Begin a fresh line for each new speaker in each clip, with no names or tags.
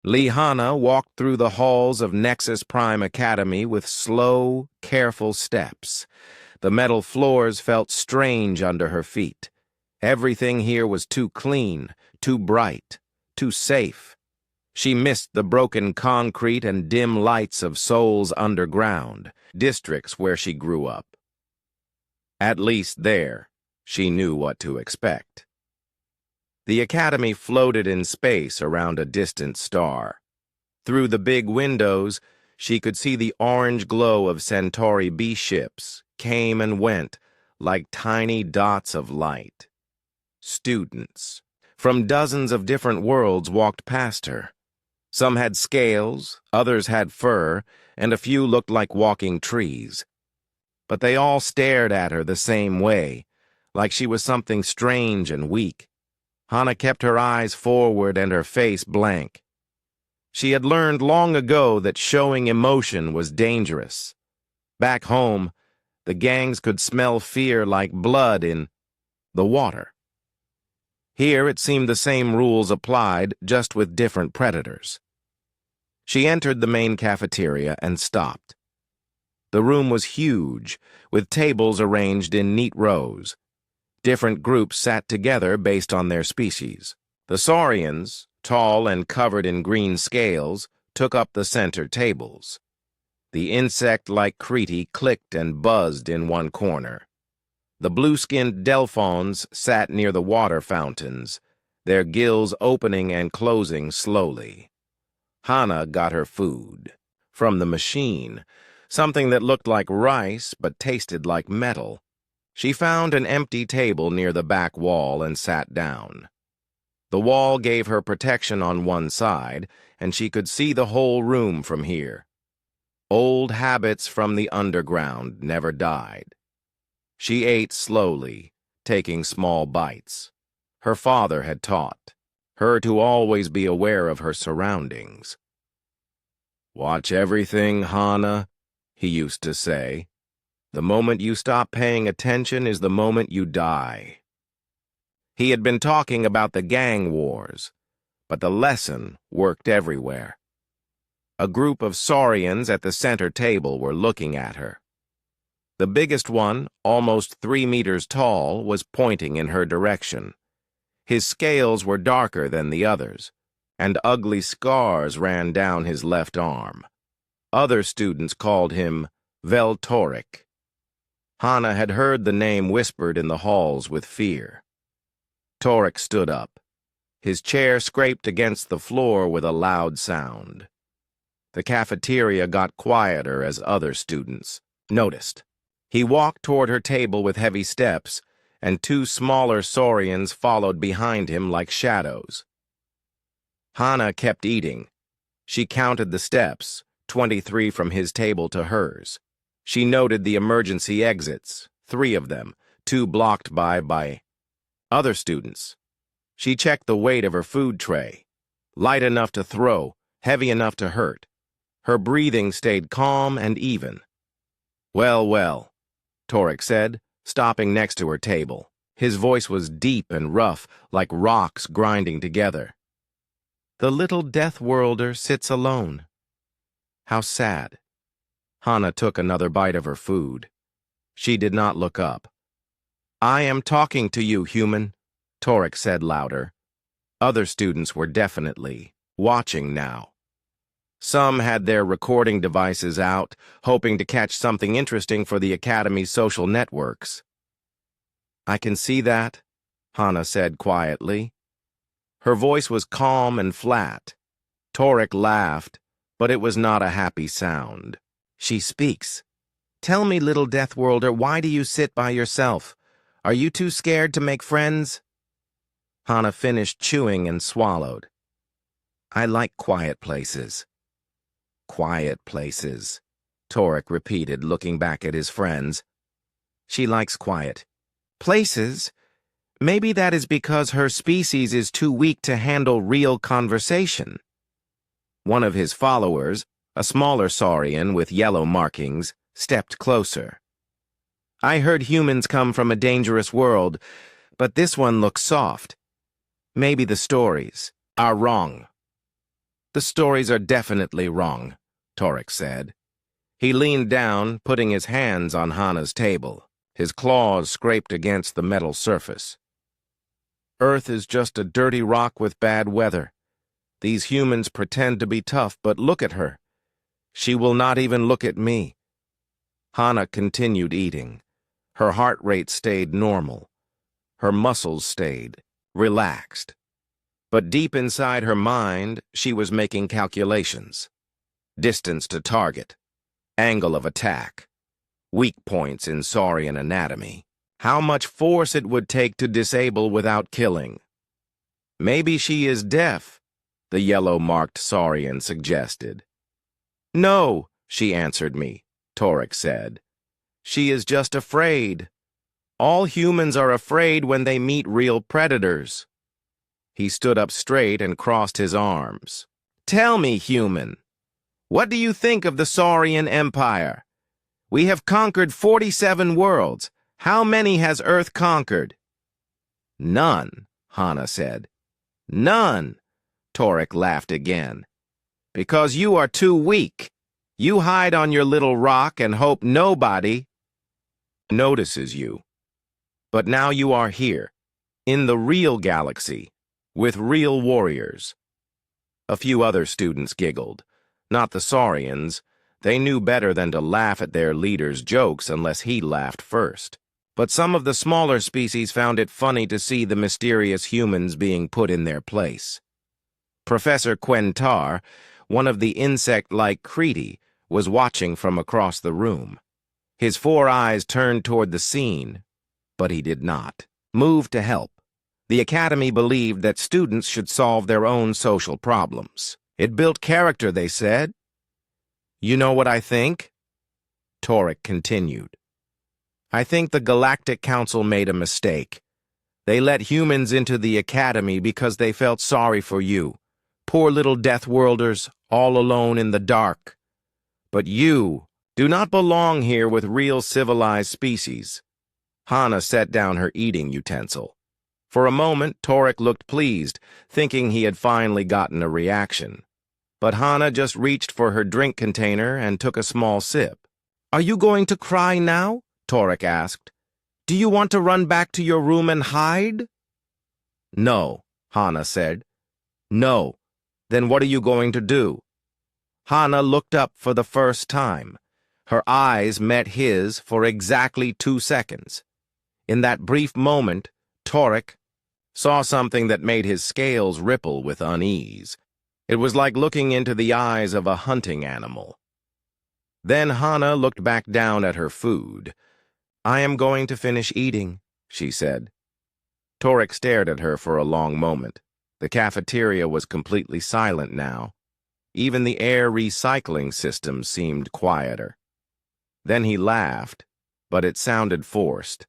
Lihana walked through the halls of Nexus Prime Academy with slow, careful steps. The metal floors felt strange under her feet. Everything here was too clean, too bright, too safe. She missed the broken concrete and dim lights of Seoul's underground, districts where she grew up. At least there, she knew what to expect. The academy floated in space around a distant star. Through the big windows, she could see the orange glow of Centauri B ships came and went like tiny dots of light. Students from dozens of different worlds walked past her. Some had scales, others had fur, and a few looked like walking trees. But they all stared at her the same way, like she was something strange and weak. Hana kept her eyes forward and her face blank. She had learned long ago that showing emotion was dangerous. Back home, the gangs could smell fear like blood in the water. Here it seemed the same rules applied, just with different predators. She entered the main cafeteria and stopped. The room was huge, with tables arranged in neat rows. Different groups sat together based on their species. The saurians, tall and covered in green scales, took up the center tables. The insect-like Kreti clicked and buzzed in one corner. The blue-skinned Delphons sat near the water fountains, their gills opening and closing slowly. Hana got her food. From the machine, something that looked like rice but tasted like metal. She found an empty table near the back wall and sat down. The wall gave her protection on one side, and she could see the whole room from here. Old habits from the underground never died. She ate slowly, taking small bites. Her father had taught her to always be aware of her surroundings. "Watch everything, Hana," he used to say. "The moment you stop paying attention is the moment you die." He had been talking about the gang wars, but the lesson worked everywhere. A group of saurians at the center table were looking at her. The biggest one, almost 3 meters tall, was pointing in her direction. His scales were darker than the others, and ugly scars ran down his left arm. Other students called him Veltoric. Hana had heard the name whispered in the halls with fear. Toric stood up. His chair scraped against the floor with a loud sound. The cafeteria got quieter as other students noticed. He walked toward her table with heavy steps, and 2 smaller saurians followed behind him like shadows. Hana kept eating. She counted the steps, 23 from his table to hers. She noted the emergency exits, 3 of them, 2 blocked by other students. She checked the weight of her food tray. Light enough to throw, heavy enough to hurt. Her breathing stayed calm and even. "Well, well," Toric said, stopping next to her table. His voice was deep and rough, like rocks grinding together. "The little Deathworlder sits alone. How sad." Hana took another bite of her food. She did not look up. "I am talking to you, human," Toric said louder. Other students were definitely watching now. Some had their recording devices out, hoping to catch something interesting for the Academy's social networks. "I can see that," Hana said quietly. Her voice was calm and flat. Toric laughed, but it was not a happy sound. "She speaks. Tell me, little Deathworlder, why do you sit by yourself? Are you too scared to make friends?" Hana finished chewing and swallowed. "I like quiet places." "Quiet places," Toric repeated, looking back at his friends. "She likes quiet places. Maybe that is because her species is too weak to handle real conversation." One of his followers, a smaller saurian with yellow markings, stepped closer. "I heard humans come from a dangerous world, but this one looks soft. Maybe the stories are wrong." The stories are definitely wrong, Torek said. He leaned down, putting his hands on Hana's table. His claws scraped against the metal surface. Earth is just a dirty rock with bad weather. These humans pretend to be tough, but look at her. She will not even look at me. Hana continued eating. Her heart rate stayed normal. Her muscles stayed relaxed. But deep inside her mind, she was making calculations. Distance to target, angle of attack, weak points in Saurian anatomy, how much force it would take to disable without killing. Maybe she is deaf, the yellow-marked Saurian suggested. No, she answered me, Torek said. She is just afraid. All humans are afraid when they meet real predators. He stood up straight and crossed his arms. Tell me, human, what do you think of the Saurian Empire? We have conquered 47 worlds. How many has Earth conquered? None, Hana said. None, Torek laughed again. Because you are too weak. You hide on your little rock and hope nobody notices you. But now you are here, in the real galaxy, with real warriors. A few other students giggled. Not the Saurians. They knew better than to laugh at their leader's jokes unless he laughed first. But some of the smaller species found it funny to see the mysterious humans being put in their place. Professor Quentar, one of the insect-like Crete, was watching from across the room. His 4 eyes turned toward the scene, but he did not move to help. The Academy believed that students should solve their own social problems. It built character, they said. You know what I think? Torek continued. I think the Galactic Council made a mistake. They let humans into the Academy because they felt sorry for you. Poor little Deathworlders, all alone in the dark. But you do not belong here with real civilized species. Hana set down her eating utensil. For a moment, Torek looked pleased, thinking he had finally gotten a reaction. But Hana just reached for her drink container and took a small sip. Are you going to cry now? Torek asked. Do you want to run back to your room and hide? No, Hana said. No. Then what are you going to do? Hana looked up for the first time. Her eyes met his for exactly 2 seconds. In that brief moment, Torek saw something that made his scales ripple with unease. It was like looking into the eyes of a hunting animal. Then Hana looked back down at her food. I am going to finish eating, she said. Torek stared at her for a long moment. The cafeteria was completely silent now. Even the air recycling system seemed quieter. Then he laughed, but it sounded forced.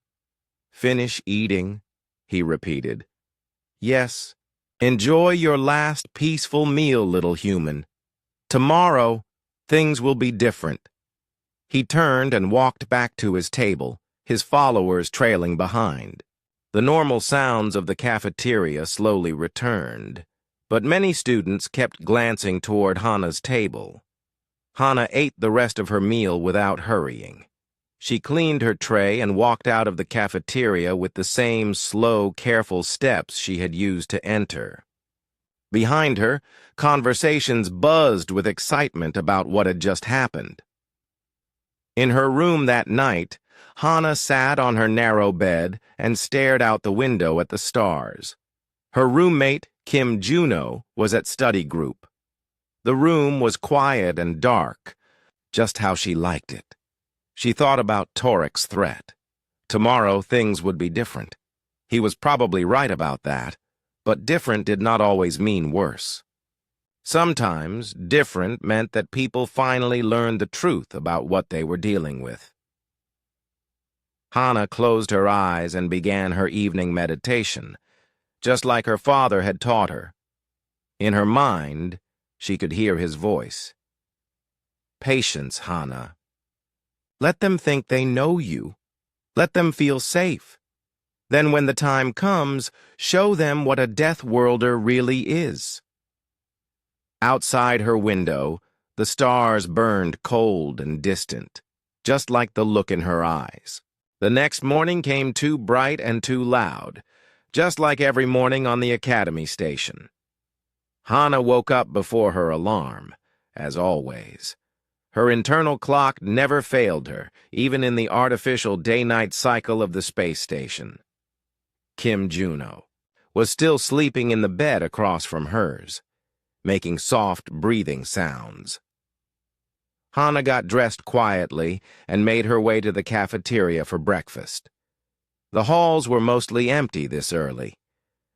Finish eating, he repeated. Yes, enjoy your last peaceful meal, little human. Tomorrow, things will be different. He turned and walked back to his table, his followers trailing behind. The normal sounds of the cafeteria slowly returned, but many students kept glancing toward Hana's table. Hana ate the rest of her meal without hurrying. She cleaned her tray and walked out of the cafeteria with the same slow, careful steps she had used to enter. Behind her, conversations buzzed with excitement about what had just happened. In her room that night, Hana sat on her narrow bed and stared out the window at the stars. Her roommate, Kim Juno, was at study group. The room was quiet and dark, just how she liked it. She thought about Torek's threat. Tomorrow things would be different. He was probably right about that, but different did not always mean worse. Sometimes different meant that people finally learned the truth about what they were dealing with. Hana closed her eyes and began her evening meditation, just like her father had taught her. In her mind, she could hear his voice. Patience, Hana. Let them think they know you. Let them feel safe. Then when the time comes, show them what a Deathworlder really is. Outside her window, the stars burned cold and distant, just like the look in her eyes. The next morning came too bright and too loud, just like every morning on the Academy station. Hannah woke up before her alarm, as always. Her internal clock never failed her, even in the artificial day-night cycle of the space station. Kim Juno was still sleeping in the bed across from hers, making soft breathing sounds. Hannah got dressed quietly and made her way to the cafeteria for breakfast. The halls were mostly empty this early.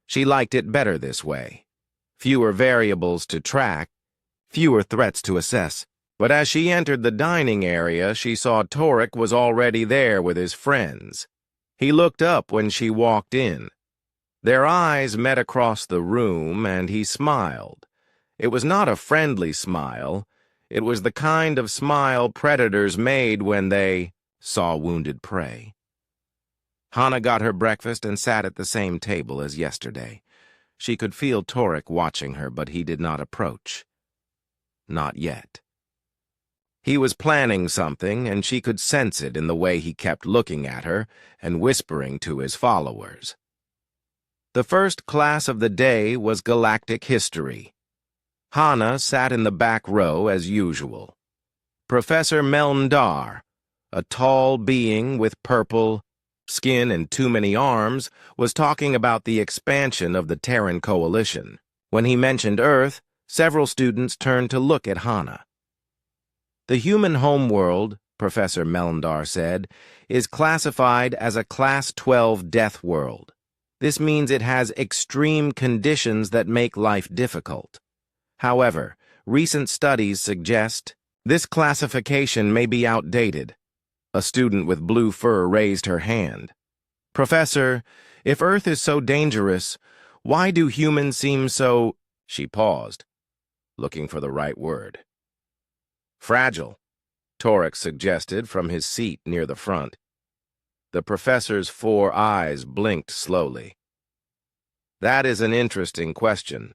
She liked it better this way. Fewer variables to track, fewer threats to assess. But as she entered the dining area, she saw Torek was already there with his friends. He looked up when she walked in. Their eyes met across the room, and he smiled. It was not a friendly smile. It was the kind of smile predators made when they saw wounded prey. Hannah got her breakfast and sat at the same table as yesterday. She could feel Torek watching her, but he did not approach. Not yet. He was planning something, and she could sense it in the way he kept looking at her and whispering to his followers. The first class of the day was Galactic History. Hannah sat in the back row as usual. Professor Melndar, a tall being with purple skin and too many arms, was talking about the expansion of the Terran Coalition. When he mentioned Earth, several students turned to look at Hannah. The human homeworld, Professor Melndar said, is classified as a Class 12 Deathworld. This means it has extreme conditions that make life difficult. However, recent studies suggest this classification may be outdated. A student with blue fur raised her hand. Professor, if Earth is so dangerous, why do humans seem so... She paused, looking for the right word. Fragile, Torek suggested from his seat near the front. The professor's 4 eyes blinked slowly. That is an interesting question.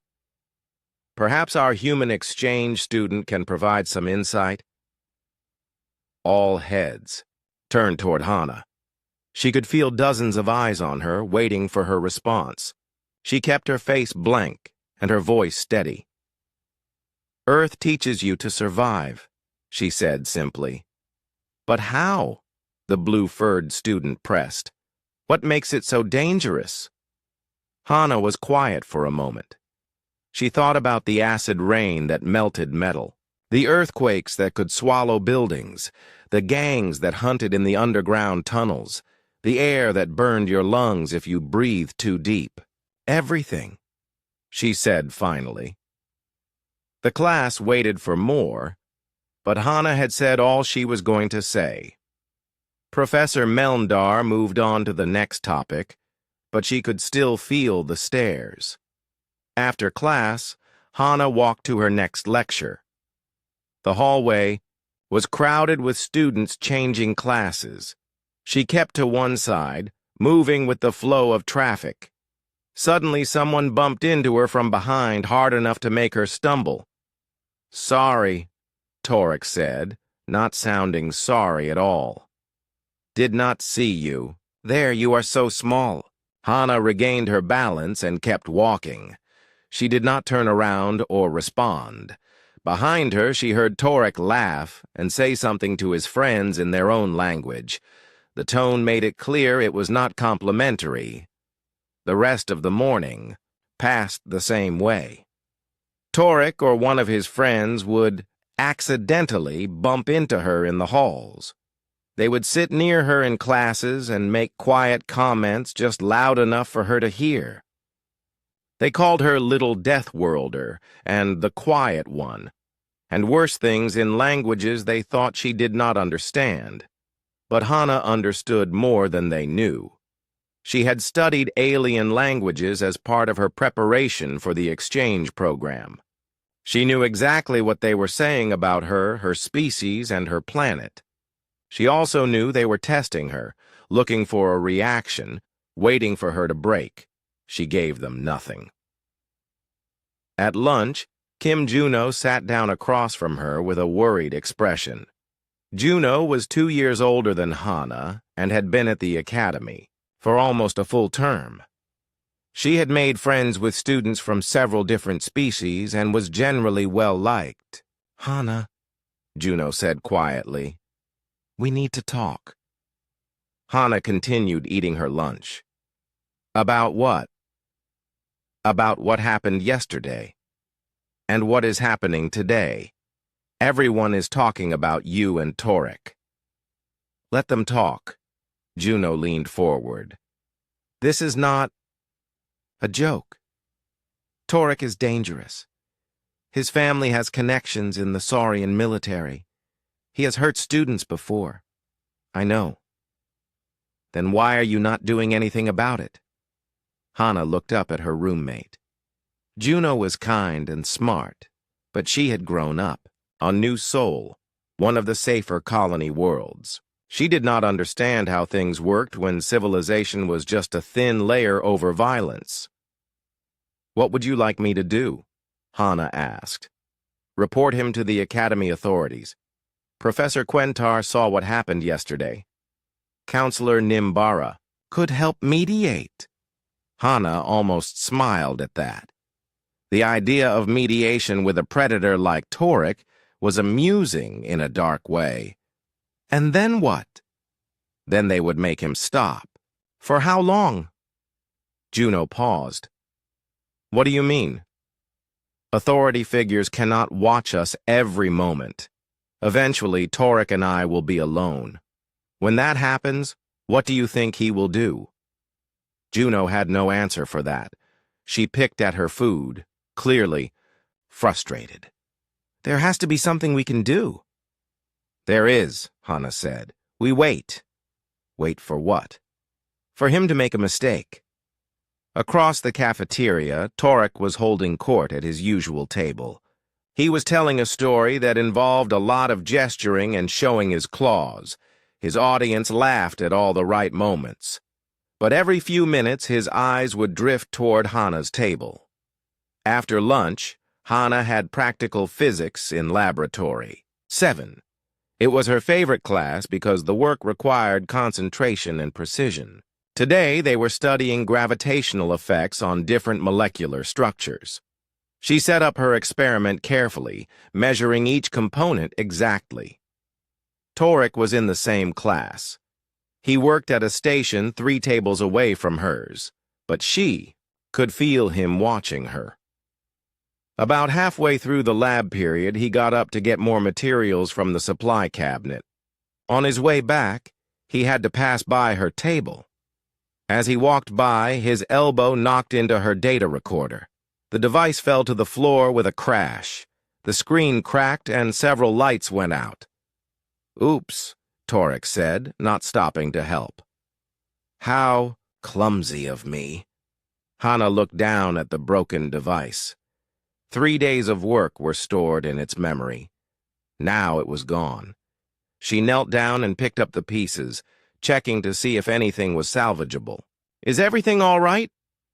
Perhaps our human exchange student can provide some insight? All heads turned toward Hannah. She could feel dozens of eyes on her, waiting for her response. She kept her face blank and her voice steady. Earth teaches you to survive, she said simply. But how? The blue-furred student pressed. What makes it so dangerous? Hannah was quiet for a moment. She thought about the acid rain that melted metal, the earthquakes that could swallow buildings, the gangs that hunted in the underground tunnels, the air that burned your lungs if you breathed too deep. Everything, she said finally. The class waited for more, but Hannah had said all she was going to say. Professor Melndar moved on to the next topic, but she could still feel the stares. After class, Hannah walked to her next lecture. The hallway was crowded with students changing classes. She kept to one side, moving with the flow of traffic. Suddenly, someone bumped into her from behind hard enough to make her stumble. Sorry, Torek said, not sounding sorry at all. Did not see you. There, you are so small. Hannah regained her balance and kept walking. She did not turn around or respond. Behind her, she heard Torek laugh and say something to his friends in their own language. The tone made it clear it was not complimentary. The rest of the morning passed the same way. Torek or one of his friends would accidentally bump into her in the halls. They would sit near her in classes and make quiet comments just loud enough for her to hear. They called her Little Deathworlder and the Quiet One, and worse things in languages they thought she did not understand. But Hannah understood more than they knew. She had studied alien languages as part of her preparation for the exchange program. She knew exactly what they were saying about her, her species, and her planet. She also knew they were testing her, looking for a reaction, waiting for her to break. She gave them nothing. At lunch, Kim Juno sat down across from her with a worried expression. Juno was 2 years older than Hana and had been at the academy for almost a full term. She had made friends with students from several different species and was generally well-liked. "Hana," Juno said quietly, "we need to talk." Hana continued eating her lunch. "About what?" "About what happened yesterday. And what is happening today. Everyone is talking about you and Torek." "Let them talk." Juno leaned forward. "This is not a joke. Torek is dangerous. His family has connections in the Saurian military. He has hurt students before. I know." "Then why are you not doing anything about it?" Hana looked up at her roommate. Juno was kind and smart, but she had grown up on New Sol, one of the safer colony worlds. She did not understand how things worked when civilization was just a thin layer over violence. "What would you like me to do?" Hana asked. "Report him to the Academy authorities. Professor Quentar saw what happened yesterday. Counselor Nimbara could help mediate." Hana almost smiled at that. The idea of mediation with a predator like Torek was amusing in a dark way. And then what? Then they would make him stop. For how long? Juno paused. "What do you mean?" "Authority figures cannot watch us every moment. Eventually, Torek and I will be alone. When that happens, what do you think he will do?" Juno had no answer for that. She picked at her food, clearly frustrated. "There has to be something we can do." "There is," Hana said. "We wait." "Wait for what?" "For him to make a mistake." Across the cafeteria, Torek was holding court at his usual table. He was telling a story that involved a lot of gesturing and showing his claws. His audience laughed at all the right moments. But every few minutes his eyes would drift toward Hana's table. After lunch, Hana had practical physics in laboratory 7. It was her favorite class because the work required concentration and precision. Today, they were studying gravitational effects on different molecular structures. She set up her experiment carefully, measuring each component exactly. Torek was in the same class. He worked at a station 3 tables away from hers, but she could feel him watching her. About halfway through the lab period, he got up to get more materials from the supply cabinet. On his way back, he had to pass by her table. As he walked by, his elbow knocked into her data recorder. The device fell to the floor with a crash. The screen cracked and several lights went out. "Oops," Torek said, not stopping to help. "How clumsy of me." Hana looked down at the broken device. 3 days of work were stored in its memory. Now it was gone. She knelt down and picked up the pieces, checking to see if anything was salvageable. "Is everything all right?"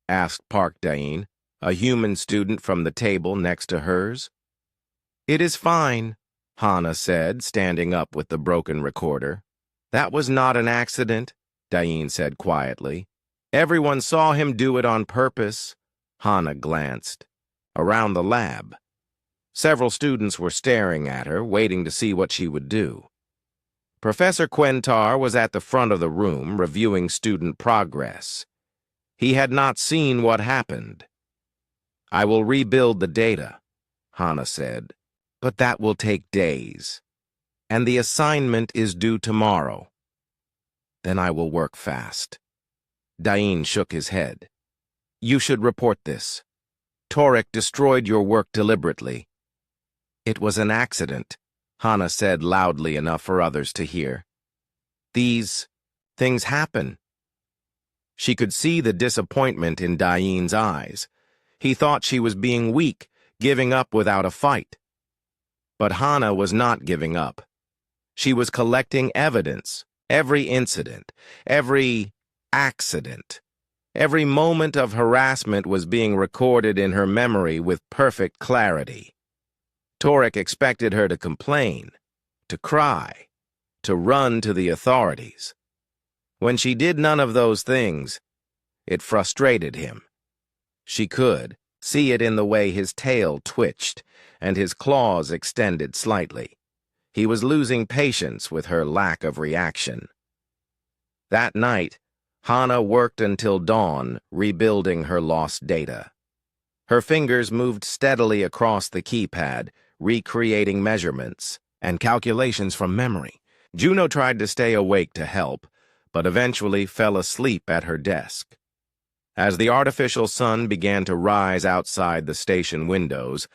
asked Park Dain, a human student from the table next to hers. "It is fine," Hana said, standing up with the broken recorder. "That was not an accident," Dain said quietly. "Everyone saw him do it on purpose." Hana glanced around the lab. Several students were staring at her, waiting to see what she would do. Professor Quentar was at the front of the room, reviewing student progress. He had not seen what happened. "I will rebuild the data," Hana said, "but that will take days. And the assignment is due tomorrow. Then I will work fast." Dain shook his head. "You should report this. Torek destroyed your work deliberately." "It was an accident," Hana said loudly enough for others to hear. "These things happen." She could see the disappointment in Dain's eyes. He thought she was being weak, giving up without a fight. But Hana was not giving up. She was collecting evidence, every incident, every accident. Every moment of harassment was being recorded in her memory with perfect clarity. Torek expected her to complain, to cry, to run to the authorities. When she did none of those things, it frustrated him. She could see it in the way his tail twitched and his claws extended slightly. He was losing patience with her lack of reaction. That night, Hana worked until dawn, rebuilding her lost data. Her fingers moved steadily across the keypad, recreating measurements and calculations from memory. Juno tried to stay awake to help, but eventually fell asleep at her desk. As the artificial sun began to rise outside the station windows,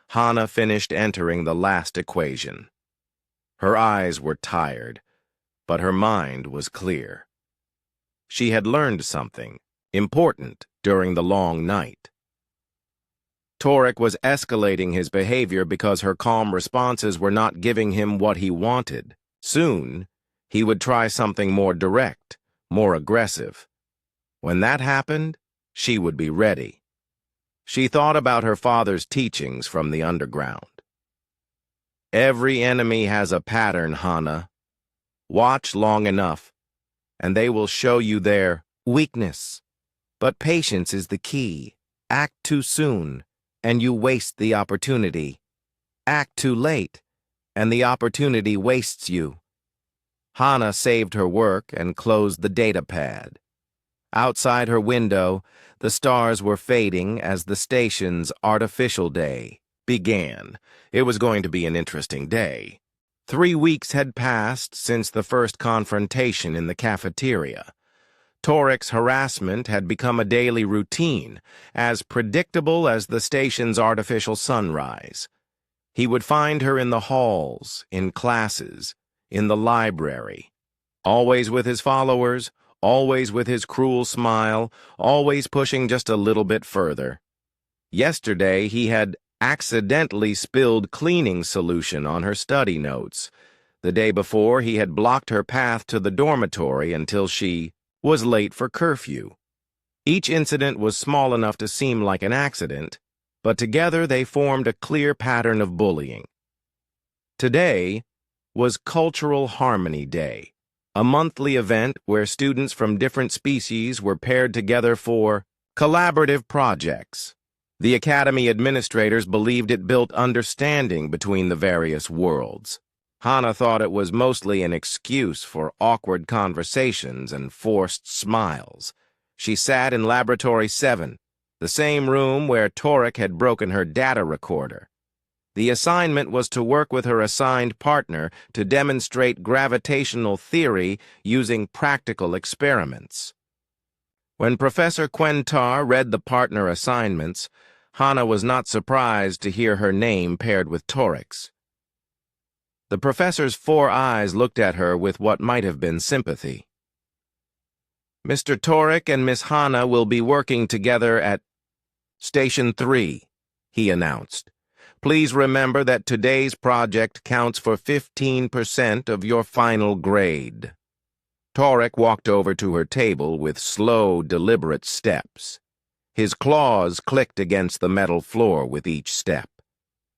Hana finished entering the last equation. Her eyes were tired, but her mind was clear. She had learned something important during the long night. Torek was escalating his behavior because her calm responses were not giving him what he wanted. Soon, he would try something more direct, more aggressive. When that happened, she would be ready. She thought about her father's teachings from the underground. Every enemy has a pattern, Hana. Watch long enough, and they will show you their weakness. But patience is the key. Act too soon, and you waste the opportunity. Act too late, and the opportunity wastes you. Hana saved her work and closed the data pad. Outside her window, the stars were fading as the station's artificial day began. It was going to be an interesting day. 3 weeks had passed since the first confrontation in the cafeteria. Torek's harassment had become a daily routine, as predictable as the station's artificial sunrise. He would find her in the halls, in classes, in the library, always with his followers, always with his cruel smile, always pushing just a little bit further. Yesterday, he had accidentally spilled cleaning solution on her study notes. The day before, he had blocked her path to the dormitory until she was late for curfew. Each incident was small enough to seem like an accident, but together they formed a clear pattern of bullying. Today was Cultural Harmony Day, a monthly event where students from different species were paired together for collaborative projects. The Academy administrators believed it built understanding between the various worlds. Hana thought it was mostly an excuse for awkward conversations and forced smiles. She sat in Laboratory 7, the same room where Torek had broken her data recorder. The assignment was to work with her assigned partner to demonstrate gravitational theory using practical experiments. When Professor Quentar read the partner assignments, Hana was not surprised to hear her name paired with Torek's. The professor's 4 eyes looked at her with what might have been sympathy. Mr. Torek and Miss Hana will be working together at Station 3, he announced. Please remember that today's project counts for 15% of your final grade. Torek walked over to her table with slow, deliberate steps. His claws clicked against the metal floor with each step.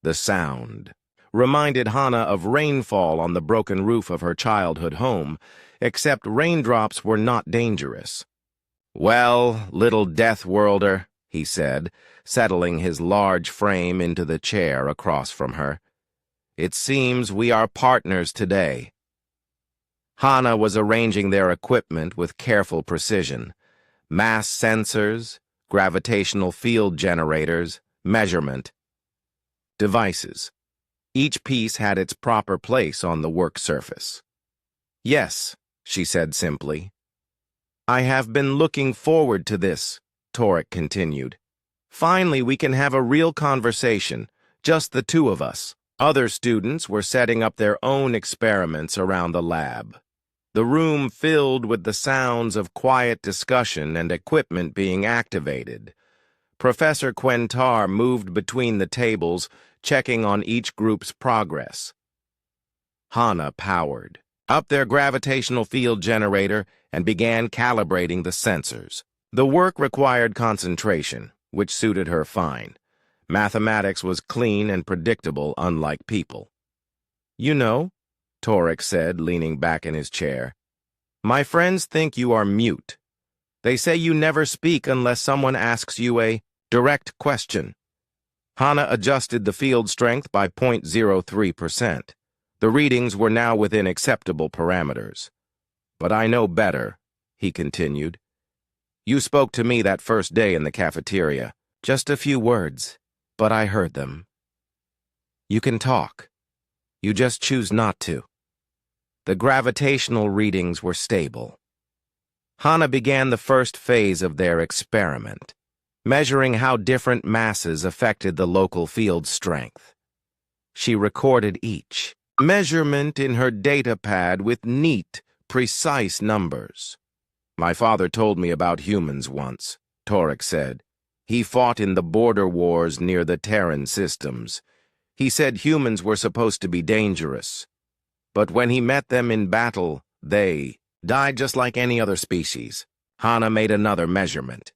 The sound reminded Hana of rainfall on the broken roof of her childhood home, except raindrops were not dangerous. Well, little Deathworlder, he said, settling his large frame into the chair across from her. It seems we are partners today. Hana was arranging their equipment with careful precision. Mass sensors, gravitational field generators, measurement devices. Each piece had its proper place on the work surface. Yes, she said simply. I have been looking forward to this, Torek continued. Finally, we can have a real conversation, just the 2 of us. Other students were setting up their own experiments around the lab. The room filled with the sounds of quiet discussion and equipment being activated. Professor Quentar moved between the tables, checking on each group's progress. Hana powered up their gravitational field generator and began calibrating the sensors. The work required concentration, which suited her fine. Mathematics was clean and predictable, unlike people. "You know," Torek said, leaning back in his chair, "my friends think you are mute. They say you never speak unless someone asks you a direct question." Hana adjusted the field strength by 0.03%. The readings were now within acceptable parameters. "But I know better," he continued. "You spoke to me that first day in the cafeteria. Just a few words, but I heard them. You can talk. You just choose not to." The gravitational readings were stable. Hana began the first phase of their experiment, measuring how different masses affected the local field strength. She recorded each measurement in her data pad with neat, precise numbers. "My father told me about humans once," Torek said. "He fought in the border wars near the Terran systems. He said humans were supposed to be dangerous. But when he met them in battle, they died just like any other species." Hana made another measurement.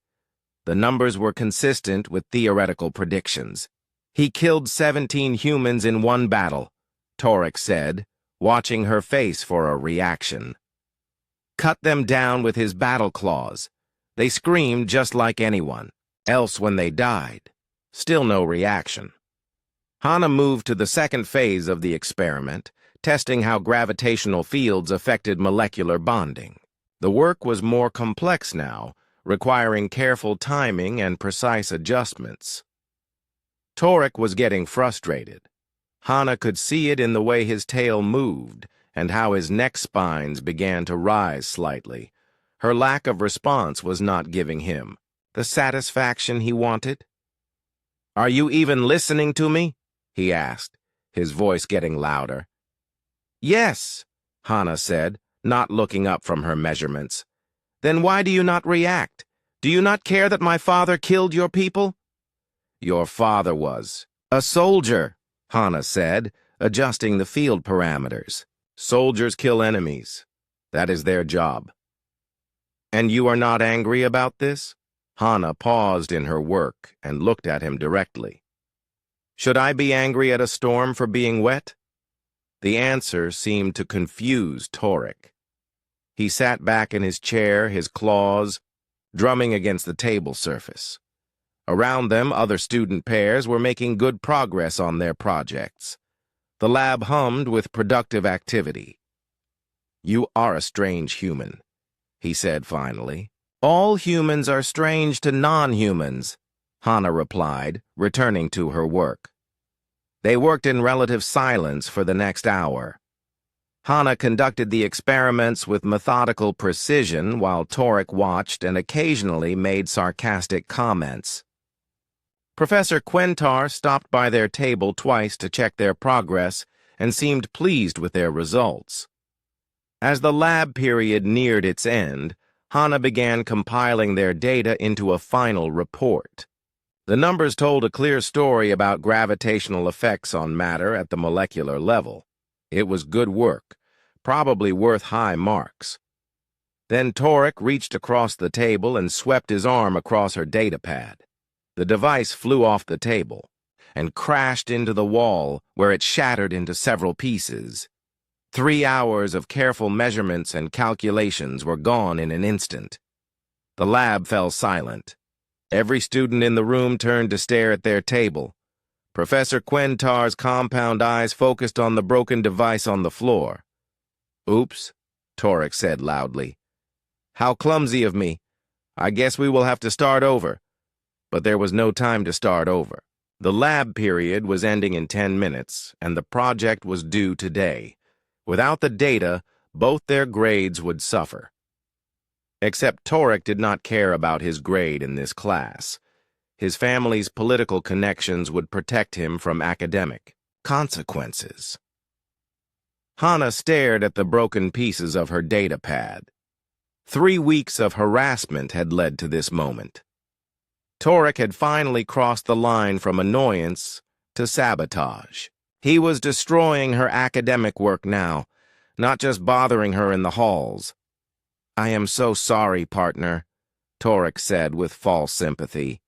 The numbers were consistent with theoretical predictions. "He killed 17 humans in one battle," Torek said, watching her face for a reaction. "Cut them down with his battle claws. They screamed just like anyone else when they died." Still no reaction. Hana moved to the second phase of the experiment, testing how gravitational fields affected molecular bonding. The work was more complex now, requiring careful timing and precise adjustments. Torek was getting frustrated. Hana could see it in the way his tail moved and how his neck spines began to rise slightly. Her lack of response was not giving him the satisfaction he wanted. "Are you even listening to me?" he asked, his voice getting louder. "Yes," Hana said, not looking up from her measurements. "Then why do you not react? Do you not care that my father killed your people?" "Your father was a soldier," Hana said, adjusting the field parameters. "Soldiers kill enemies. That is their job." "And you are not angry about this?" Hana paused in her work and looked at him directly. "Should I be angry at a storm for being wet?" The answer seemed to confuse Torek. He sat back in his chair, his claws drumming against the table surface. Around them, other student pairs were making good progress on their projects. The lab hummed with productive activity. "You are a strange human," he said finally. "All humans are strange to non-humans," Hana replied, returning to her work. They worked in relative silence for the next hour. Hana conducted the experiments with methodical precision while Torek watched and occasionally made sarcastic comments. Professor Quentar stopped by their table twice to check their progress and seemed pleased with their results. As the lab period neared its end, Hana began compiling their data into a final report. The numbers told a clear story about gravitational effects on matter at the molecular level. It was good work, probably worth high marks. Then Torek reached across the table and swept his arm across her data pad. The device flew off the table and crashed into the wall, where it shattered into several pieces. 3 hours of careful measurements and calculations were gone in an instant. The lab fell silent. Every student in the room turned to stare at their table. Professor Quentar's compound eyes focused on the broken device on the floor. "Oops," Torek said loudly. "How clumsy of me. I guess we will have to start over." But there was no time to start over. The lab period was ending in 10 minutes, and the project was due today. Without the data, both their grades would suffer. Except Torek did not care about his grade in this class. His family's political connections would protect him from academic consequences. Hana stared at the broken pieces of her data pad. 3 weeks of harassment had led to this moment. Torek had finally crossed the line from annoyance to sabotage. He was destroying her academic work now, not just bothering her in the halls. "I am so sorry, partner," Torek said with false sympathy.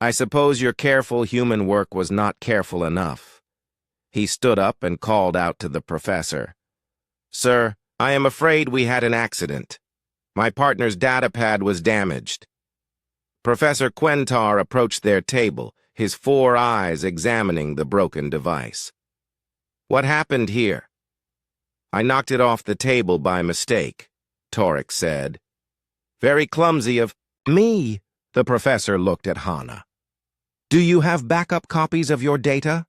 I suppose your careful human work was not careful enough. He stood up and called out to the professor. Sir, I am afraid we had an accident. My partner's datapad was damaged. Professor Quentar approached their table, his 4 eyes examining the broken device. What happened here? I knocked it off the table by mistake, Torek said. Very clumsy of me, the professor looked at Hana. Do you have backup copies of your data?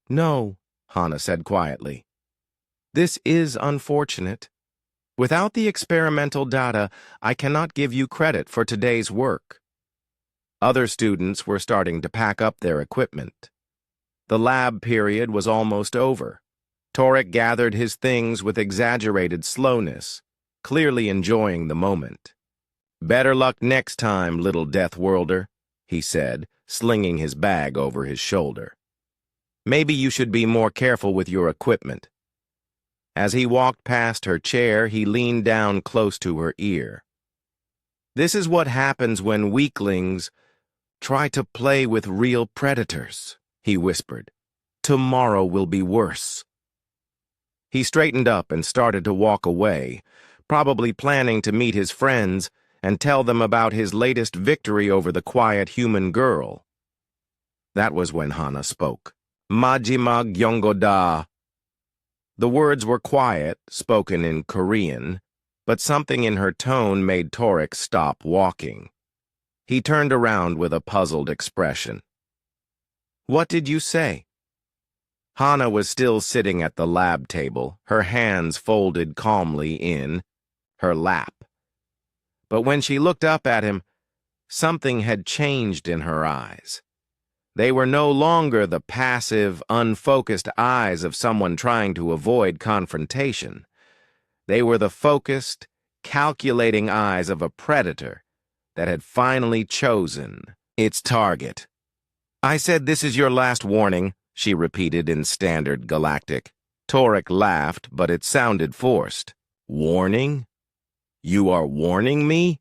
No, Hana said quietly. This is unfortunate. Without the experimental data, I cannot give you credit for today's work. Other students were starting to pack up their equipment. The lab period was almost over. Torek gathered his things with exaggerated slowness, clearly enjoying the moment. Better luck next time, little Deathworlder, he said, slinging his bag over his shoulder. Maybe you should be more careful with your equipment. As he walked past her chair, he leaned down close to her ear. This is what happens when weaklings try to play with real predators, he whispered. Tomorrow will be worse. He straightened up and started to walk away, probably planning to meet his friends and tell them about his latest victory over the quiet human girl. That was when Hana spoke. Majima Gyongoda. The words were quiet, spoken in Korean, but something in her tone made Torek stop walking. He turned around with a puzzled expression. What did you say? Hana was still sitting at the lab table, her hands folded calmly in her lap. But when she looked up at him, something had changed in her eyes. They were no longer the passive, unfocused eyes of someone trying to avoid confrontation. They were the focused, calculating eyes of a predator that had finally chosen its target. I said this is your last warning, she repeated in standard galactic. Torek laughed, but it sounded forced. Warning? You are warning me?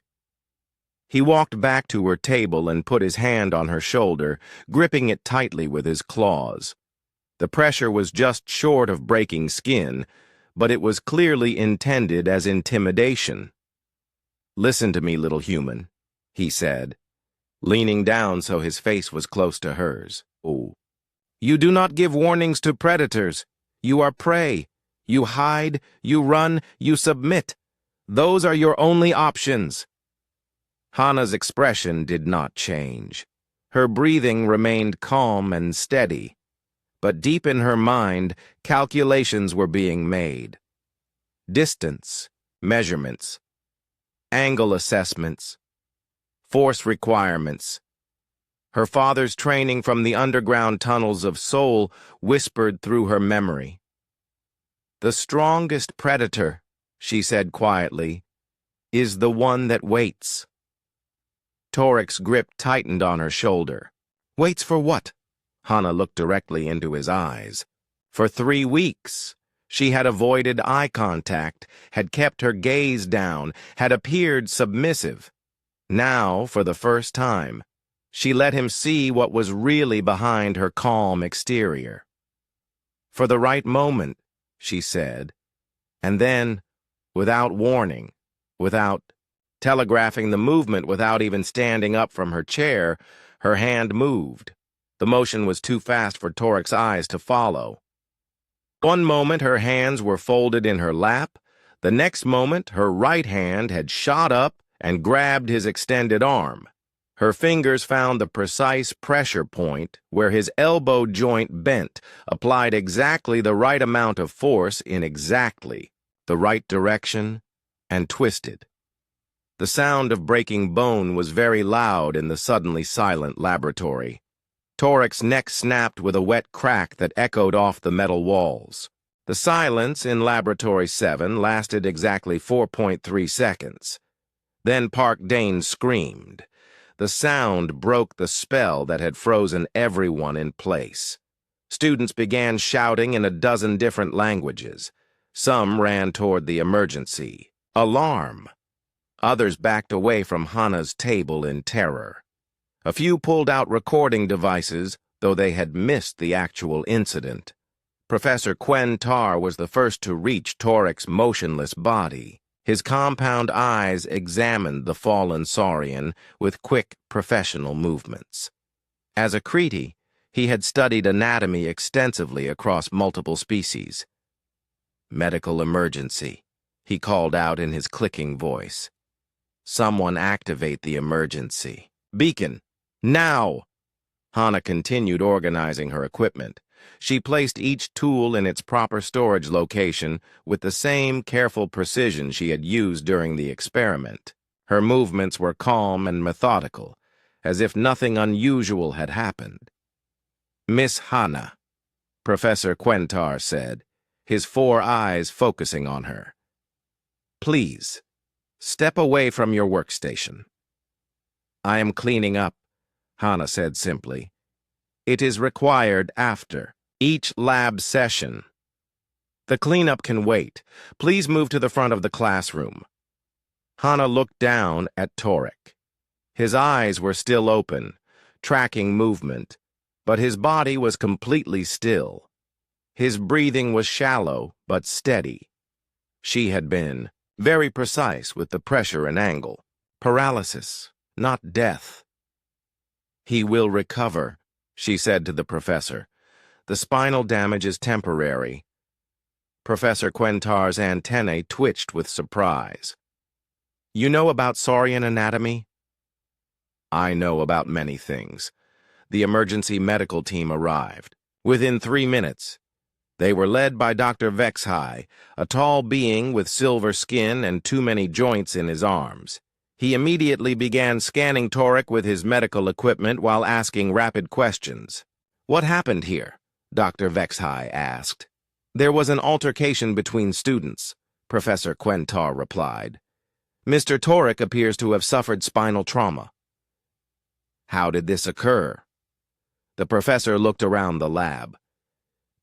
He walked back to her table and put his hand on her shoulder, gripping it tightly with his claws. The pressure was just short of breaking skin, but it was clearly intended as intimidation. Listen to me, little human, he said, leaning down so his face was close to hers. Oh. You do not give warnings to predators. You are prey. You hide, you run, you submit. Those are your only options. Hana's expression did not change. Her breathing remained calm and steady, but deep in her mind, calculations were being made. Distance, measurements, angle assessments, force requirements. Her father's training from the underground tunnels of Seoul whispered through her memory. The strongest predator, she said quietly, is the one that waits. Torek's grip tightened on her shoulder. Waits for what? Hana looked directly into his eyes. For 3 weeks, she had avoided eye contact, had kept her gaze down, had appeared submissive. Now, for the first time, she let him see what was really behind her calm exterior. For the right moment, she said, and then, without warning, without telegraphing the movement, without even standing up from her chair, her hand moved. The motion was too fast for Torek's eyes to follow. One moment her hands were folded in her lap, the next moment her right hand had shot up and grabbed his extended arm. Her fingers found the precise pressure point where his elbow joint bent, applied exactly the right amount of force in exactly the right direction, and twisted. The sound of breaking bone was very loud in the suddenly silent laboratory. Torek's neck snapped with a wet crack that echoed off the metal walls. The silence in Laboratory 7 lasted exactly 4.3 seconds. Then Park Dane screamed. The sound broke the spell that had frozen everyone in place. Students began shouting in a dozen different languages. Some ran toward the emergency. Alarm! Others backed away from Hana's table in terror. A few pulled out recording devices, though they had missed the actual incident. Professor Quentar was the first to reach Toric's motionless body. His compound eyes examined the fallen saurian with quick, professional movements. As a Crete, he had studied anatomy extensively across multiple species. "Medical emergency," he called out in his clicking voice. "Someone activate the emergency. Beacon, now!" Hana continued organizing her equipment. She placed each tool in its proper storage location with the same careful precision she had used during the experiment. Her movements were calm and methodical, as if nothing unusual had happened. "Miss Hana," Professor Quentar said, his 4 eyes focusing on her. "Please, step away from your workstation." "I am cleaning up," Hana said simply. "It is required after each lab session." "The cleanup can wait. Please move to the front of the classroom." Hana looked down at Toric. His eyes were still open, tracking movement, but his body was completely still. His breathing was shallow but steady. She had been very precise with the pressure and angle. Paralysis, not death. "He will recover," she said to the professor. "The spinal damage is temporary." Professor Quentar's antennae twitched with surprise. "You know about saurian anatomy?" "I know about many things." The emergency medical team arrived. Within 3 minutes, they were led by Dr. Vexhai, a tall being with silver skin and too many joints in his arms. He immediately began scanning Toric with his medical equipment while asking rapid questions. "What happened here?" Dr. Vexhai asked. "There was an altercation between students," Professor Quentar replied. "Mr. Toric appears to have suffered spinal trauma." "How did this occur?" The professor looked around the lab.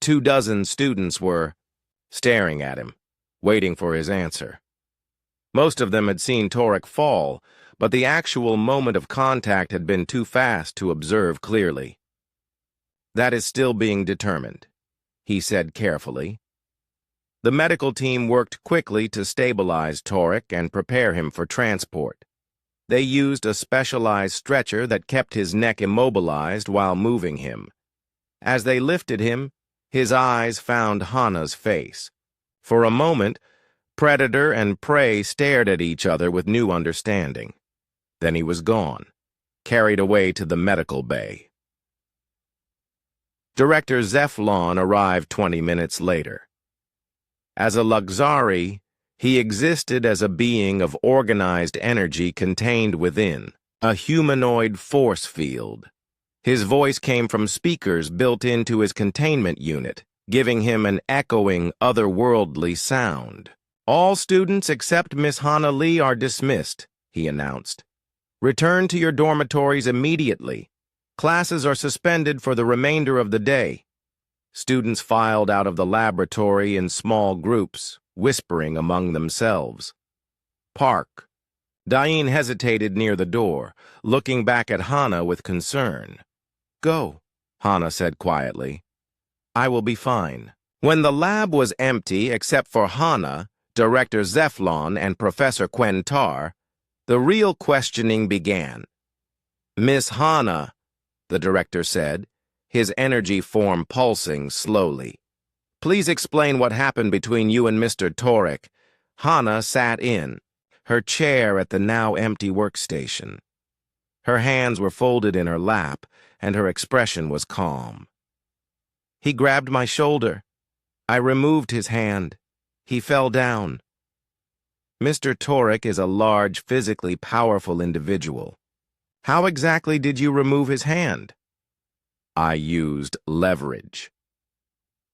24 students were staring at him, waiting for his answer. Most of them had seen Toric fall, but the actual moment of contact had been too fast to observe clearly. "That is still being determined," he said carefully. The medical team worked quickly to stabilize Toric and prepare him for transport. They used a specialized stretcher that kept his neck immobilized while moving him. As they lifted him, his eyes found Hana's face. For a moment, predator and prey stared at each other with new understanding. Then he was gone, carried away to the medical bay. Director Zeflon arrived 20 minutes later. As a Luxari, he existed as a being of organized energy contained within a humanoid force field. His voice came from speakers built into his containment unit, giving him an echoing, otherworldly sound. "All students except Miss Hana Lee are dismissed," he announced. "Return to your dormitories immediately. Classes are suspended for the remainder of the day." Students filed out of the laboratory in small groups, whispering among themselves. "Park." Diane hesitated near the door, looking back at Hana with concern. "Go," Hana said quietly. "I will be fine." When the lab was empty except for Hana, Director Zeflon, and Professor Quentar, the real questioning began. "Miss Hana," the director said, his energy form pulsing slowly. "Please explain what happened between you and Mr. Toric." Hana sat in, her chair at the now empty workstation. Her hands were folded in her lap, and her expression was calm. "He grabbed my shoulder. I removed his hand. He fell down." "Mr. Toric is a large, physically powerful individual. How exactly did you remove his hand?" "I used leverage."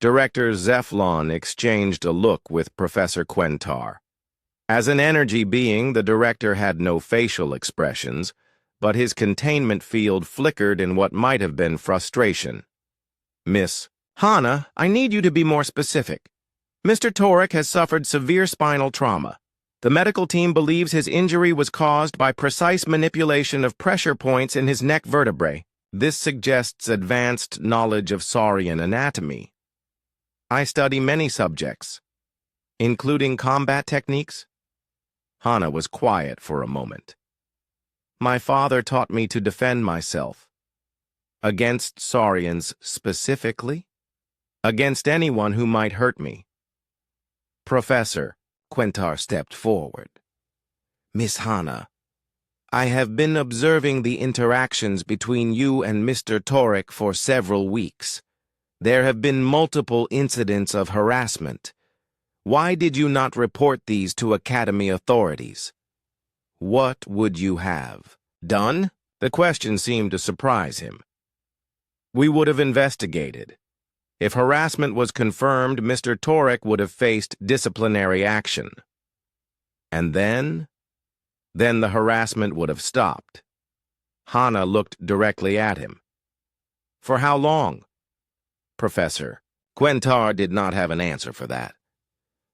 Director Zeflon exchanged a look with Professor Quentar. As an energy being, the director had no facial expressions, but his containment field flickered in what might have been frustration. "Miss Hana, I need you to be more specific. Mr. Toric has suffered severe spinal trauma. The medical team believes his injury was caused by precise manipulation of pressure points in his neck vertebrae. This suggests advanced knowledge of saurian anatomy. I study many subjects, including combat techniques. Hana was quiet for a moment. My father taught me to defend myself. Against saurians specifically? Against anyone who might hurt me. Professor, Quentar stepped forward. Miss Hana, I have been observing the interactions between you and Mr. Torek for several weeks. There have been multiple incidents of harassment. Why did you not report these to Academy authorities? What would you have done? The question seemed to surprise him. We would have investigated. If harassment was confirmed, Mr. Torek would have faced disciplinary action. And then the harassment would have stopped. Hana looked directly at him. For how long? Professor, Quentar did not have an answer for that.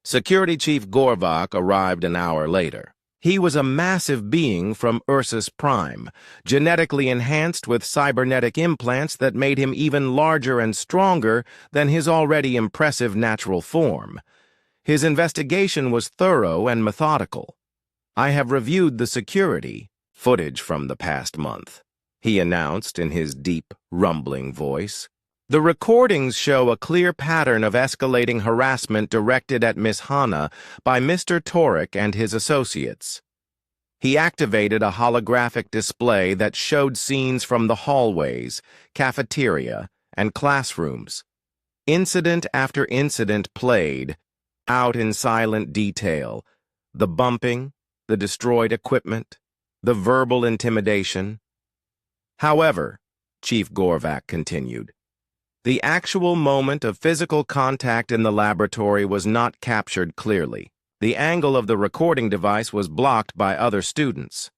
Security Chief Gorvak arrived an hour later. He was a massive being from Ursus Prime, genetically enhanced with cybernetic implants that made him even larger and stronger than his already impressive natural form. His investigation was thorough and methodical. I have reviewed the security footage from the past month, he announced in his deep, rumbling voice. The recordings show a clear pattern of escalating harassment directed at Miss Hana by Mr. Torek and his associates. He activated a holographic display that showed scenes from the hallways, cafeteria, and classrooms. Incident after incident played out in silent detail. The bumping, the destroyed equipment, the verbal intimidation. However, Chief Gorvak continued, the actual moment of physical contact in the laboratory was not captured clearly. The angle of the recording device was blocked by other students.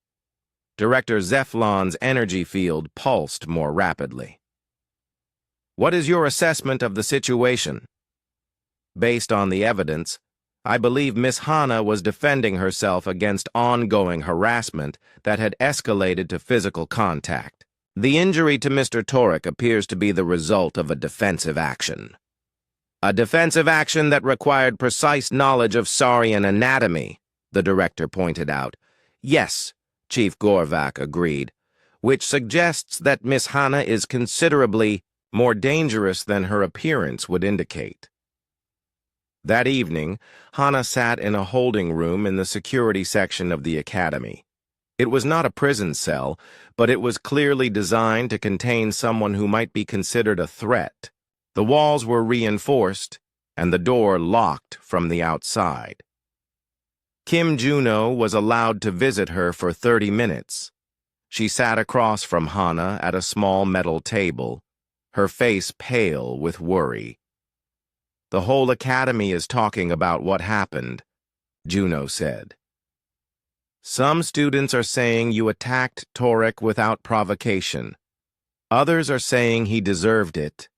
Director Zeflon's energy field pulsed more rapidly. What is your assessment of the situation? Based on the evidence, I believe Miss Hana was defending herself against ongoing harassment that had escalated to physical contact. The injury to Mr. Torek appears to be the result of a defensive action. A defensive action that required precise knowledge of saurian anatomy, the director pointed out. Yes, Chief Gorvak agreed, which suggests that Miss Hana is considerably more dangerous than her appearance would indicate. That evening, Hana sat in a holding room in the security section of the academy. It was not a prison cell, but it was clearly designed to contain someone who might be considered a threat. The walls were reinforced, and the door locked from the outside. Kim Juno was allowed to visit her for 30 minutes. She sat across from Hana at a small metal table, her face pale with worry. The whole academy is talking about what happened, Juno said. Some students are saying you attacked Torek without provocation. Others are saying he deserved it.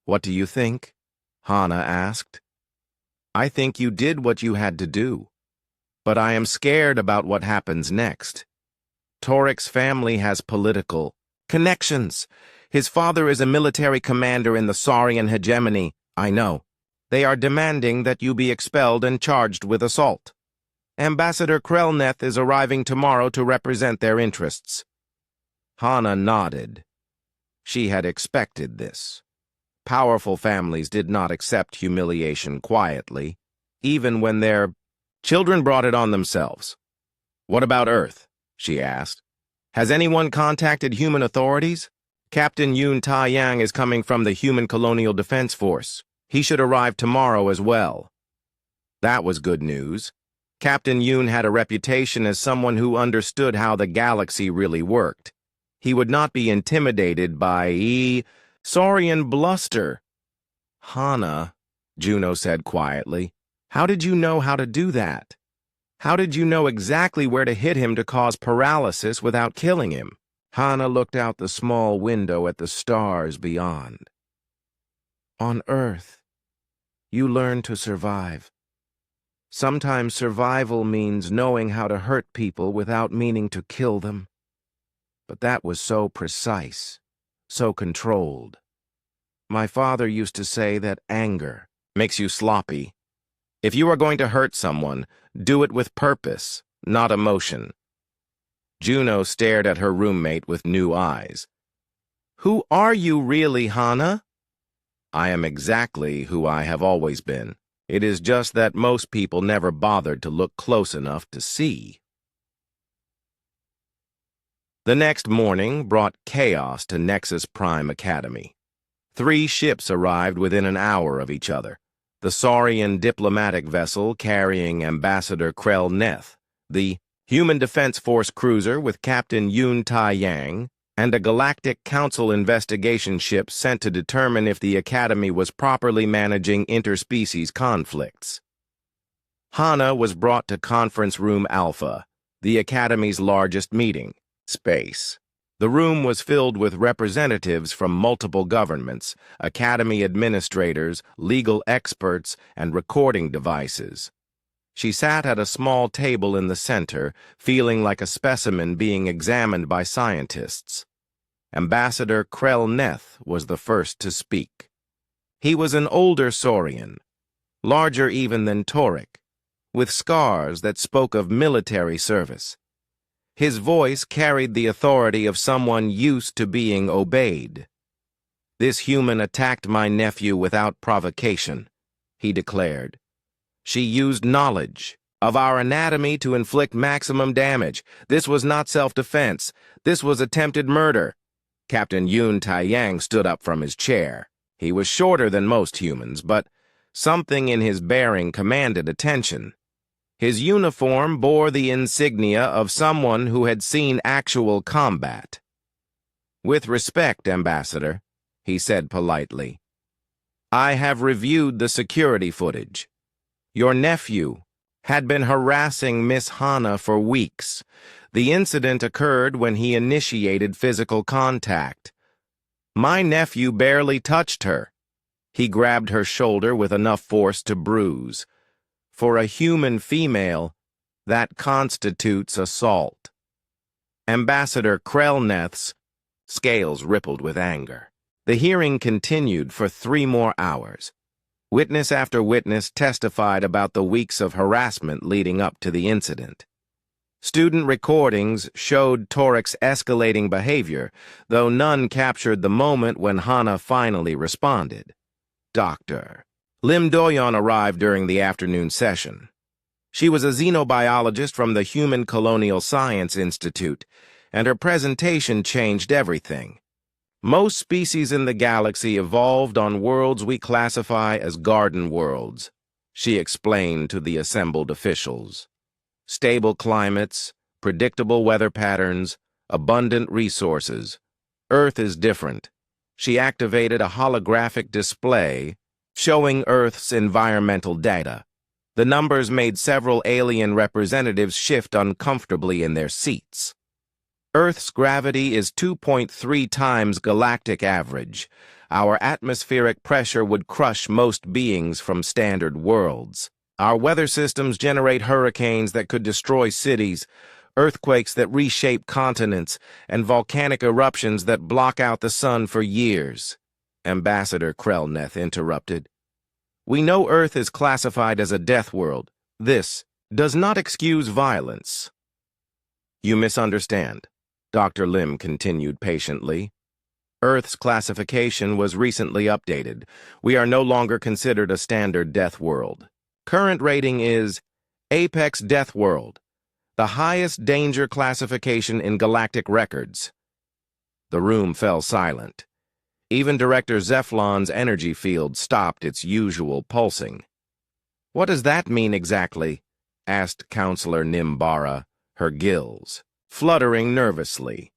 What do you think? Hana asked. I think you did what you had to do, but I am scared about what happens next. Torek's family has political connections. His father is a military commander in the Saurian hegemony. I know. They are demanding that you be expelled and charged with assault. Ambassador Krelneth is arriving tomorrow to represent their interests. Hana nodded. She had expected this. Powerful families did not accept humiliation quietly, even when their children brought it on themselves. What about Earth? She asked. Has anyone contacted human authorities? Captain Yoon Ta-Yang is coming from the Human Colonial Defense Force. He should arrive tomorrow as well. That was good news. Captain Yoon had a reputation as someone who understood how the galaxy really worked. He would not be intimidated by saurian bluster. Hana, Juno said quietly, how did you know how to do that? How did you know exactly where to hit him to cause paralysis without killing him? Hana looked out the small window at the stars beyond. On Earth, you learn to survive. Sometimes survival means knowing how to hurt people without meaning to kill them. But that was so precise, so controlled. My father used to say that anger makes you sloppy. If you are going to hurt someone, do it with purpose, not emotion. Juno stared at her roommate with new eyes. "Who are you really, Hana?" "I am exactly who I have always been. It is just that most people never bothered to look close enough to see." The next morning brought chaos to Nexus Prime Academy. 3 ships arrived within an hour of each other. The Saurian diplomatic vessel carrying Ambassador Krell Neth, the Human Defense Force cruiser with Captain Yun Tai Yang, and a Galactic Council investigation ship sent to determine if the Academy was properly managing interspecies conflicts. Hana was brought to Conference Room Alpha, the Academy's largest meeting space. The room was filled with representatives from multiple governments, academy administrators, legal experts, and recording devices. She sat at a small table in the center, feeling like a specimen being examined by scientists. Ambassador Krell Neth was the first to speak. He was an older Saurian, larger even than Toric, with scars that spoke of military service. His voice carried the authority of someone used to being obeyed. "This human attacked my nephew without provocation," he declared. "She used knowledge of our anatomy to inflict maximum damage. This was not self-defense. This was attempted murder." Captain Yun Tai Yang stood up from his chair. He was shorter than most humans, but something in his bearing commanded attention. His uniform bore the insignia of someone who had seen actual combat. "With respect, Ambassador," he said politely, "I have reviewed the security footage. Your nephew had been harassing Miss Hana for weeks. The incident occurred when he initiated physical contact. My nephew barely touched her. He grabbed her shoulder with enough force to bruise. For a human female, that constitutes assault." Ambassador Krell Neth's scales rippled with anger. The hearing continued for 3 more hours. Witness after witness testified about the weeks of harassment leading up to the incident. Student recordings showed Toric's escalating behavior, though none captured the moment when Hana finally responded. Dr. Lim Doyon arrived during the afternoon session. She was a xenobiologist from the Human Colonial Science Institute, and her presentation changed everything. "Most species in the galaxy evolved on worlds we classify as garden worlds," she explained to the assembled officials. "Stable climates, predictable weather patterns, abundant resources. Earth is different." She activated a holographic display showing Earth's environmental data. The numbers made several alien representatives shift uncomfortably in their seats. "Earth's gravity is 2.3 times galactic average. Our atmospheric pressure would crush most beings from standard worlds. Our weather systems generate hurricanes that could destroy cities, earthquakes that reshape continents, and volcanic eruptions that block out the sun for years." Ambassador Krell Neth interrupted. "We know Earth is classified as a death world. This does not excuse violence." "You misunderstand," Dr. Lim continued patiently. "Earth's classification was recently updated. We are no longer considered a standard death world. Current rating is Apex Death World, the highest danger classification in galactic records." The room fell silent. Even Director Zeflon's energy field stopped its usual pulsing. "What does that mean exactly?" asked Counselor Nimbara, her gills fluttering nervously.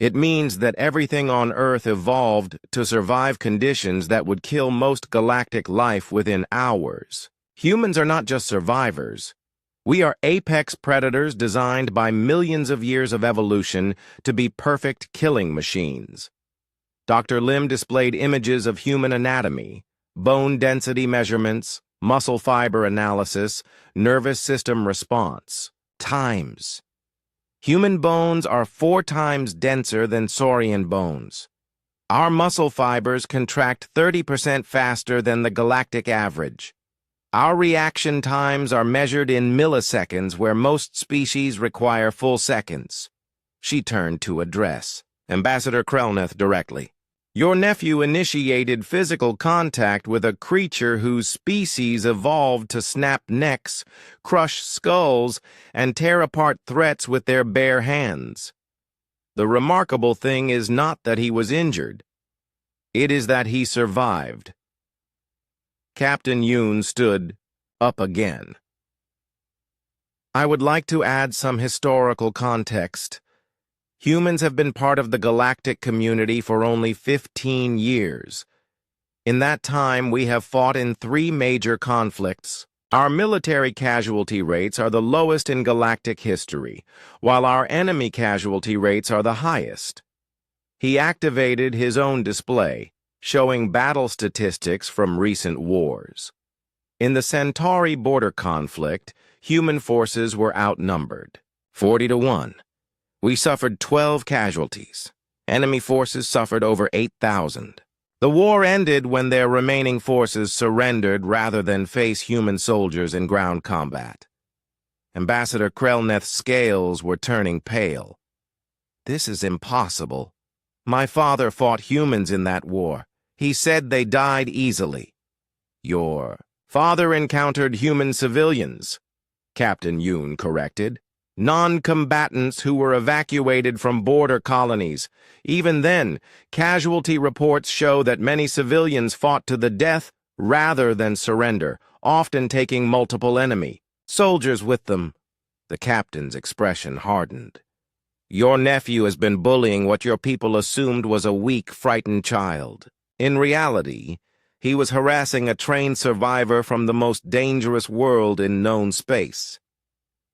"It means that everything on Earth evolved to survive conditions that would kill most galactic life within hours. Humans are not just survivors. We are apex predators designed by millions of years of evolution to be perfect killing machines." Dr. Lim displayed images of human anatomy, bone density measurements, muscle fiber analysis, nervous system response, times. Human bones are 4 times denser than saurian bones. Our muscle fibers contract 30% faster than the galactic average. Our reaction times are measured in milliseconds where most species require full seconds. She turned to address Ambassador Krelneth directly. Your nephew initiated physical contact with a creature whose species evolved to snap necks, crush skulls, and tear apart threats with their bare hands. The remarkable thing is not that he was injured. It is that he survived. Captain Yoon stood up again. I would like to add some historical context. Humans have been part of the galactic community for only 15 years. In that time, we have fought in 3 major conflicts. Our military casualty rates are the lowest in galactic history, while our enemy casualty rates are the highest. He activated his own display, showing battle statistics from recent wars. In the Centauri border conflict, human forces were outnumbered, 40-1. We suffered 12 casualties. Enemy forces suffered over 8,000. The war ended when their remaining forces surrendered rather than face human soldiers in ground combat. Ambassador Krelneth's scales were turning pale. This is impossible. My father fought humans in that war. He said they died easily. Your father encountered human civilians, Captain Yoon corrected. Non-combatants who were evacuated from border colonies. Even then, casualty reports show that many civilians fought to the death rather than surrender, often taking multiple enemy soldiers with them. The captain's expression hardened. Your nephew has been bullying what your people assumed was a weak, frightened child. In reality, he was harassing a trained survivor from the most dangerous world in known space.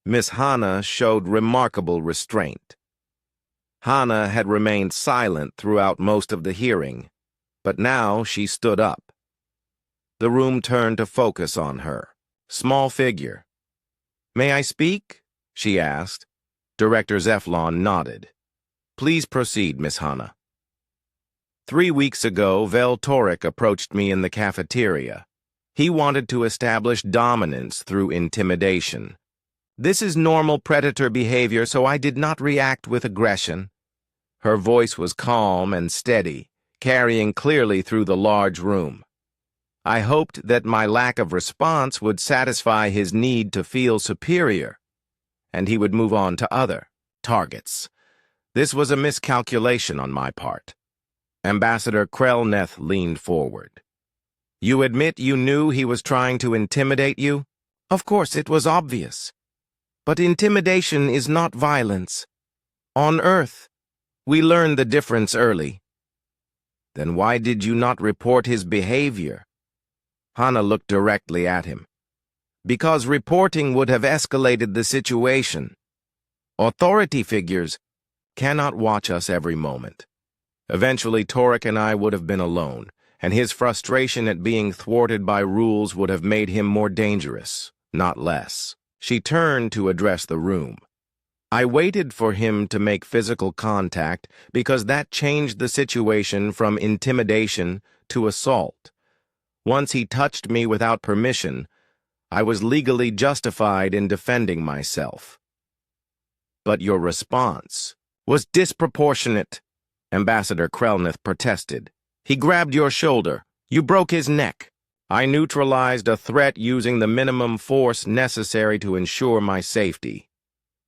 Miss Hana showed remarkable restraint. Hana had remained silent throughout most of the hearing, but now she stood up. The room turned to focus on her. Small figure. May I speak? She asked. Director Zeflon nodded. Please proceed, Miss Hana. 3 weeks ago, Vel Torek approached me in the cafeteria. He wanted to establish dominance through intimidation. This is normal predator behavior, so I did not react with aggression. Her voice was calm and steady, carrying clearly through the large room. I hoped that my lack of response would satisfy his need to feel superior, and he would move on to other targets. This was a miscalculation on my part. Ambassador Krelneth leaned forward. You admit you knew he was trying to intimidate you? Of course, it was obvious. But intimidation is not violence. On Earth, we learned the difference early. Then why did you not report his behavior? Hana looked directly at him. Because reporting would have escalated the situation. Authority figures cannot watch us every moment. Eventually, Torek and I would have been alone, and his frustration at being thwarted by rules would have made him more dangerous, not less. She turned to address the room. I waited for him to make physical contact because that changed the situation from intimidation to assault. Once he touched me without permission, I was legally justified in defending myself. But your response was disproportionate, Ambassador Krelneth protested. He grabbed your shoulder. You broke his neck. I neutralized a threat using the minimum force necessary to ensure my safety.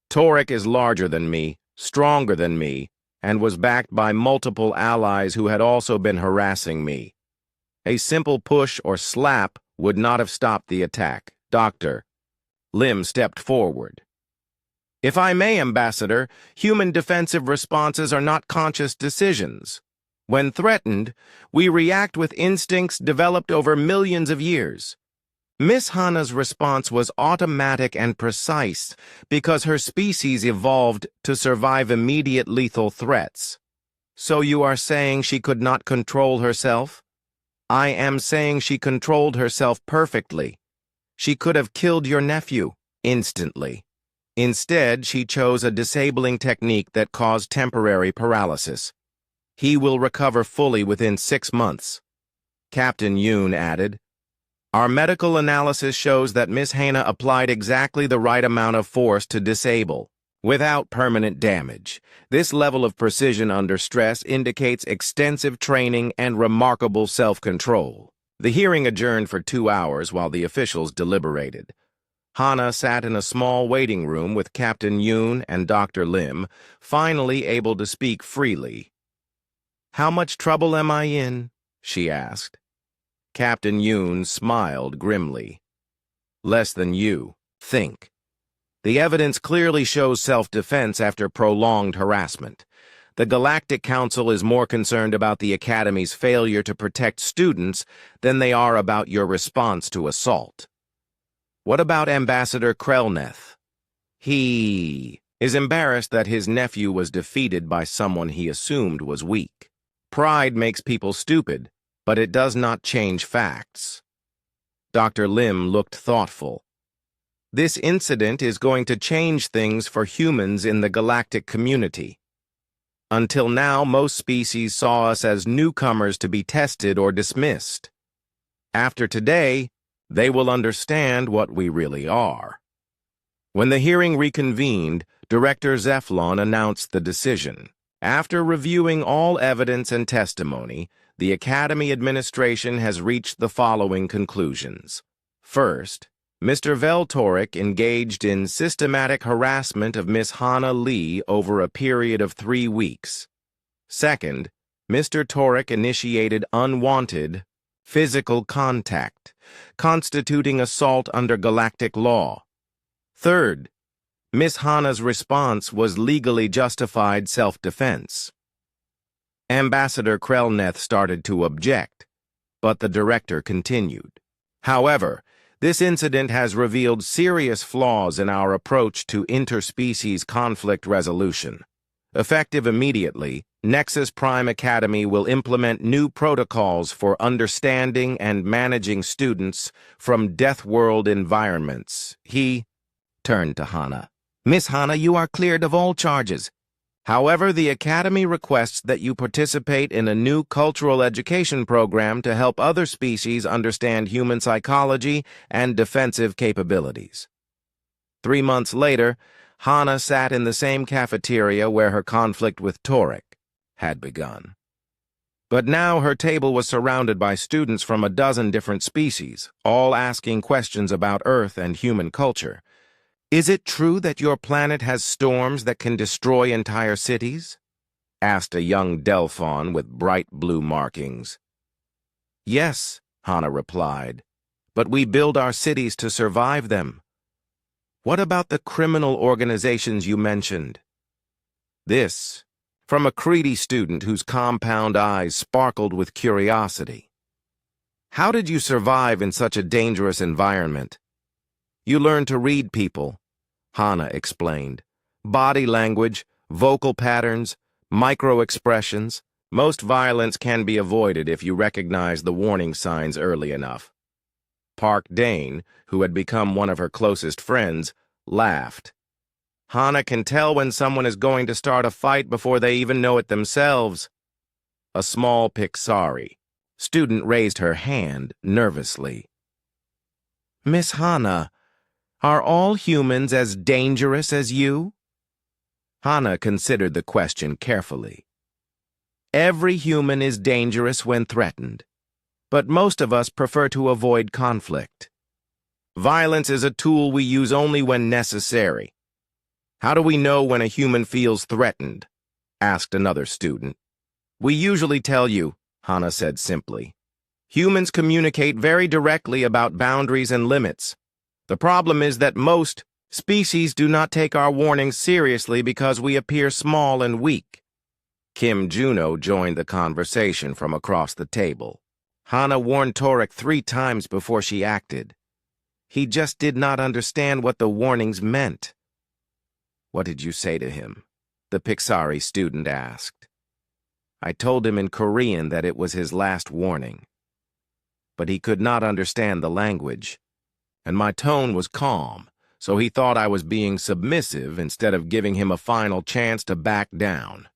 Torek is larger than me, stronger than me, and was backed by multiple allies who had also been harassing me. A simple push or slap would not have stopped the attack. Doctor. Lim stepped forward. If I may, Ambassador, human defensive responses are not conscious decisions. When threatened, we react with instincts developed over millions of years. Miss Hana's response was automatic and precise because her species evolved to survive immediate lethal threats. So you are saying she could not control herself? I am saying she controlled herself perfectly. She could have killed your nephew instantly. Instead, she chose a disabling technique that caused temporary paralysis. He will recover fully within 6 months. Captain Yoon added, "Our medical analysis shows that Miss Hana applied exactly the right amount of force to disable, without permanent damage. This level of precision under stress indicates extensive training and remarkable self-control." The hearing adjourned for 2 hours while the officials deliberated. Hana sat in a small waiting room with Captain Yoon and Dr. Lim, finally able to speak freely. "How much trouble am I in?" she asked. Captain Yoon smiled grimly. "Less than you think. The evidence clearly shows self-defense after prolonged harassment. The Galactic Council is more concerned about the Academy's failure to protect students than they are about your response to assault. What about Ambassador Krelneth? He is embarrassed that his nephew was defeated by someone he assumed was weak. Pride makes people stupid, but it does not change facts." Dr. Lim looked thoughtful. "This incident is going to change things for humans in the galactic community. Until now, most species saw us as newcomers to be tested or dismissed. After today, they will understand what we really are." When the hearing reconvened, Director Zeflon announced the decision. After reviewing all evidence and testimony, the Academy administration has reached the following conclusions. First, Mr. Veltoric engaged in systematic harassment of Miss Hana Lee over a period of 3 weeks. Second, Mr. Toric initiated unwanted physical contact, constituting assault under galactic law. Third, Miss Hana's response was legally justified self-defense. Ambassador Krelneth started to object, but the director continued. "However, this incident has revealed serious flaws in our approach to interspecies conflict resolution. Effective immediately, Nexus Prime Academy will implement new protocols for understanding and managing students from Deathworld environments." He turned to Hana. "Miss Hana, you are cleared of all charges. However, the Academy requests that you participate in a new cultural education program to help other species understand human psychology and defensive capabilities." 3 months later, Hana sat in the same cafeteria where her conflict with Toric had begun. But now her table was surrounded by students from a dozen different species, all asking questions about Earth and human culture. "Is it true that your planet has storms that can destroy entire cities?" asked a young Delphon with bright blue markings. "Yes," Hana replied, "but we build our cities to survive them." "What about the criminal organizations you mentioned?" This, from a Creedy student whose compound eyes sparkled with curiosity. "How did you survive in such a dangerous environment?" "You learn to read people," Hana explained. "Body language, vocal patterns, micro-expressions. Most violence can be avoided if you recognize the warning signs early enough." Park Dane, who had become one of her closest friends, laughed. "Hana can tell when someone is going to start a fight before they even know it themselves." A small Pixari student raised her hand nervously. "Miss Hana, are all humans as dangerous as you?" Hana considered the question carefully. "Every human is dangerous when threatened, but most of us prefer to avoid conflict. Violence is a tool we use only when necessary." "How do we know when a human feels threatened?" asked another student. "We usually tell you," Hana said simply. "Humans communicate very directly about boundaries and limits. The problem is that most species do not take our warnings seriously because we appear small and weak." Kim Juno joined the conversation from across the table. "Hana warned Toric 3 times before she acted. He just did not understand what the warnings meant." "What did you say to him?" the Pixari student asked. "I told him in Korean that it was his last warning. But he could not understand the language. and my tone was calm, so he thought I was being submissive instead of giving him a final chance to back down.